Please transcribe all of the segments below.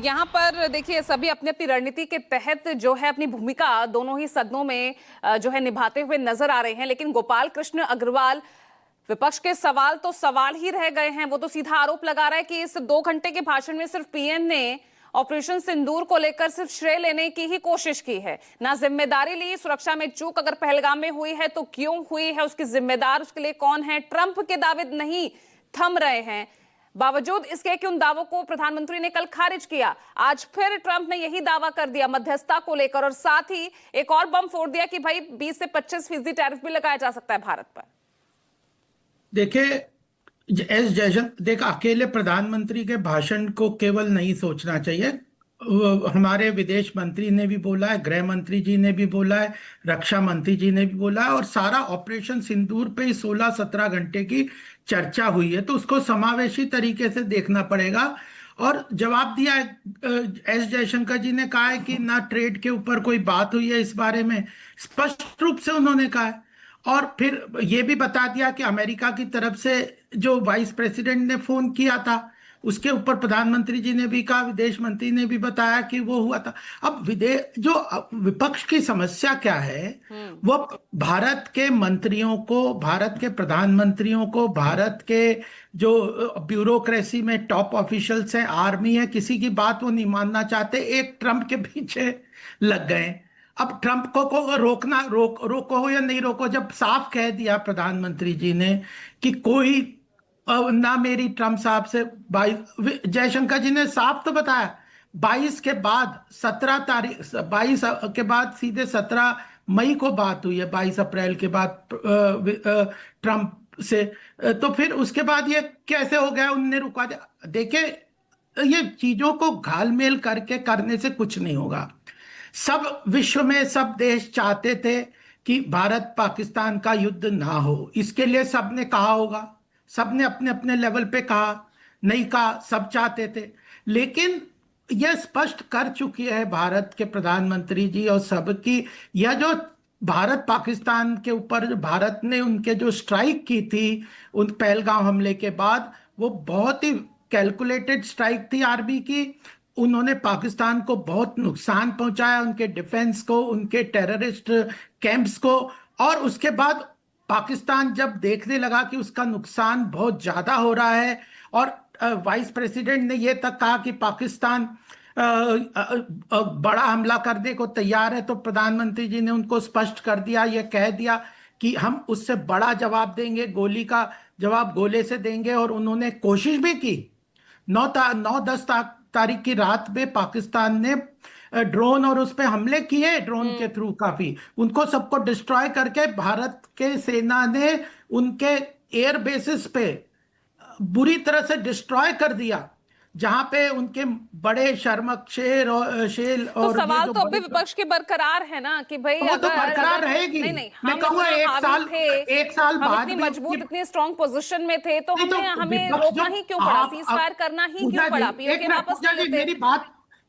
यहाँ पर देखिए सभी अपनी अपनी रणनीति के तहत जो है अपनी भूमिका दोनों ही सदनों में जो है निभाते हुए नजर आ रहे हैं, लेकिन गोपाल कृष्ण अग्रवाल विपक्ष के सवाल तो सवाल ही रह गए हैं। वो तो सीधा आरोप लगा रहा है कि इस 2 घंटे के भाषण में सिर्फ पीएम ने ऑपरेशन सिंदूर को लेकर सिर्फ श्रेय लेने की ही कोशिश की है, ना जिम्मेदारी ली। सुरक्षा में चूक अगर पहलगाम में हुई है तो क्यों हुई है, उसकी जिम्मेदार उसके लिए कौन है। ट्रंप के दावे नहीं थम रहे हैं, बावजूद इसके कि उन दावों को प्रधानमंत्री ने कल खारिज किया। आज फिर ट्रंप ने यही दावा कर दिया मध्यस्थता को लेकर, और साथ ही एक और बम फोड़ दिया कि भाई 20 से 25% टैरिफ भी लगाया जा सकता है भारत पर। देखिए देख, अकेले प्रधानमंत्री के भाषण को केवल नहीं सोचना चाहिए। हमारे विदेश मंत्री ने भी बोला है, गृह मंत्री जी ने भी बोला है, रक्षा मंत्री जी ने भी बोला है, और सारा ऑपरेशन सिंदूर पे 16-17 घंटे की चर्चा हुई है, तो उसको समावेशी तरीके से देखना पड़ेगा। और जवाब दिया है, एस जयशंकर जी ने कहा है कि ना ट्रेड के ऊपर कोई बात हुई है, इस बारे में स्पष्ट रूप से उन्होंने कहा है। और फिर ये भी बता दिया कि अमेरिका की तरफ से जो वाइस प्रेसिडेंट ने फोन किया था, उसके ऊपर प्रधानमंत्री जी ने भी कहा, विदेश मंत्री ने भी बताया कि वो हुआ था। अब विपक्ष की समस्या क्या है, वो भारत के मंत्रियों को, भारत के प्रधानमंत्रियों को, भारत के जो ब्यूरोक्रेसी में टॉप ऑफिशियल्स हैं, आर्मी है, किसी की बात वो नहीं मानना चाहते, एक ट्रंप के पीछे लग गए। अब ट्रंप को रोको या नहीं रोको, जब साफ कह दिया प्रधानमंत्री जी ने कि कोई ना मेरी ट्रंप साहब से 22, जयशंकर जी ने साफ तो बताया 22 के बाद 17 तारीख, 22 के बाद सीधे 17 मई को बात हुई है, 22 अप्रैल के बाद ट्रंप से। तो फिर उसके बाद ये कैसे हो गया, उनने रुका दिया। देखिए, ये चीजों को घालमेल करके करने से कुछ नहीं होगा। सब विश्व में सब देश चाहते थे कि भारत पाकिस्तान का युद्ध ना हो, इसके लिए सबने कहा होगा, सबने अपने अपने लेवल पे कहा, नहीं कहा, सब चाहते थे। लेकिन यह स्पष्ट कर चुकी है भारत के प्रधानमंत्री जी और सबकी, यह जो भारत पाकिस्तान के ऊपर भारत ने उनके जो स्ट्राइक की थी उन पहलगाम हमले के बाद, वो बहुत ही कैलकुलेटेड स्ट्राइक थी आर्मी की। उन्होंने पाकिस्तान को बहुत नुकसान पहुंचाया, उनके डिफेंस को, उनके टेररिस्ट कैंप्स को। और उसके बाद पाकिस्तान जब देखने लगा कि उसका नुकसान बहुत ज्यादा हो रहा है, और वाइस प्रेसिडेंट ने यह तक कहा कि पाकिस्तान बड़ा हमला करने को तैयार है, तो प्रधानमंत्री जी ने उनको स्पष्ट कर दिया, यह कह दिया कि हम उससे बड़ा जवाब देंगे, गोली का जवाब गोले से देंगे। और उन्होंने कोशिश भी की। 9-10 तारीख की रात में पाकिस्तान ने ड्रोन और उस पे हमले किए, ड्रोन के थ्रू काफी, उनको सबको डिस्ट्रॉय करके भारत के सेना ने उनके एयर बेसिस पे बुरी तरह से डिस्ट्रॉय कर दिया, जहां पे उनके बड़े शेर तो और सवाल तो अभी विपक्ष के बरकरार है ना कि भाई वो तो अगर बरकरार रहेगी। नहीं, मैं हम कहूंगा एक साल हम बाद इतनी मजबूत, इतनी स्ट्रॉन्ग पोजीशन में थे, तो हमें रोकना ही क्यों पड़ा, सीज फायर करना ही क्यों पड़ा, पीओके एक मिनट वापस पूजा ले जी, लेते। मेरी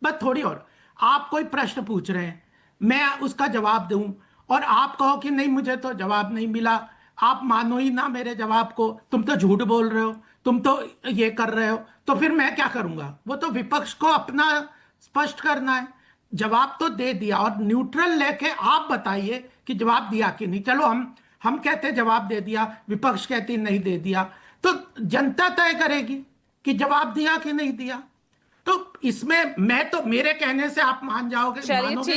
बात थोड़ी और। आप कोई प्रश्न पूछ रहे हैं, मैं उसका जवाब दूं, और आप कहो कि नहीं मुझे तो जवाब नहीं मिला, आप मानो ही ना मेरे जवाब को, तुम तो झूठ बोल रहे हो, तुम तो ये कर रहे हो, तो फिर मैं क्या करूंगा। वो तो विपक्ष को अपना स्पष्ट करना है। जवाब तो दे दिया, और न्यूट्रल लेके आप बताइए कि जवाब दिया कि नहीं। चलो हम कहते जवाब दे दिया, विपक्ष कहती नहीं दे दिया, तो जनता तय करेगी कि जवाब दिया कि नहीं दिया। तो इसमें मैं तो, मेरे कहने से आप मान जाओगे, चलिए मानोगे।